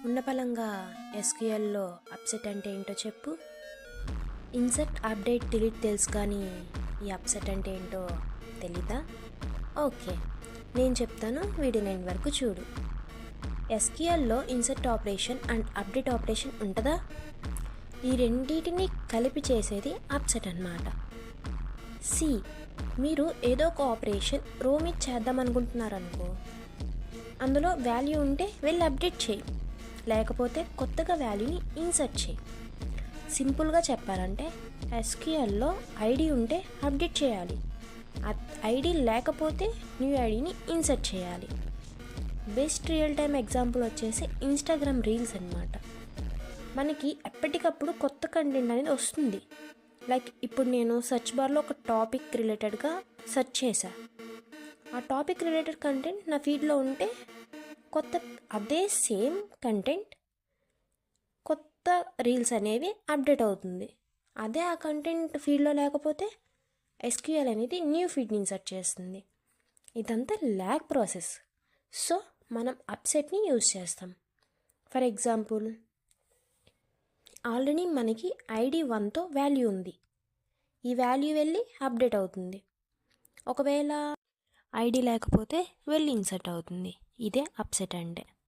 ఉన్నపలంగా ఎస్క్యూఎల్లో upset అంటే ఏంటో చెప్పు. ఇన్సర్ట్ అప్డేట్ డిలీట్ తెలుసు కానీ ఈ అప్సెట్ అంటే ఏంటో తెలీదా? ఓకే, నేను చెప్తాను, వీడియో ఎండ్ వరకు చూడు. ఎస్క్యూఎల్లో insert operation and update operation ఉంటుందా? ఈ రెండింటిని కలిపి చేసేది అప్సెట్ అన్నమాట. సి, మీరు ఏదో ఒక ఆపరేషన్ రో మీద చేద్దాం అనుకుంటున్నారనుకో, అందులో వాల్యూ ఉంటే వెళ్ళి అప్డేట్ చేయి, లేకపోతే కొత్తగా వాల్యూని ఇన్సర్ట్ చేయి. సింపుల్గా చెప్పాలంటే ఎస్క్యూఎల్లో ఐడి ఉంటే అప్డేట్ చేయాలి, ఐడి లేకపోతే న్యూ ఐడిని ఇన్సర్ట్ చేయాలి. బెస్ట్ రియల్ టైమ్ ఎగ్జాంపుల్ వచ్చేసి ఇన్స్టాగ్రామ్ రీల్స్ అన్నమాట. మనకి ఎప్పటికప్పుడు కొత్త కంటెంట్ అనేది వస్తుంది. లైక్ ఇప్పుడు నేను సెర్చ్ బార్లో ఒక టాపిక్ రిలేటెడ్గా సెర్చ్ చేశా, ఆ టాపిక్ రిలేటెడ్ కంటెంట్ నా ఫీడ్లో ఉంటే అదే సేమ్ కంటెంట్ కొత్త రీల్స్ అనేవి అప్డేట్ అవుతుంది. అదే ఆ కంటెంట్ ఫీడ్లో లేకపోతే ఎస్క్యూఎల్ అనేది న్యూ ఫీడ్ని ఇన్సర్ట్ చేస్తుంది. ఇదంతా ల్యాగ్ ప్రాసెస్. సో మనం అప్సెట్ని యూజ్ చేస్తాం. ఫర్ ఎగ్జాంపుల్, ఆల్రెడీ మనకి ఐడి 1తో వాల్యూ ఉంది, ఈ వాల్యూ వెళ్ళి అప్డేట్ అవుతుంది. ఒకవేళ ఐడి లేకపోతే వెళ్ళి ఇన్సర్ట్ అవుతుంది. ఇదే అప్సెట్ అంటే.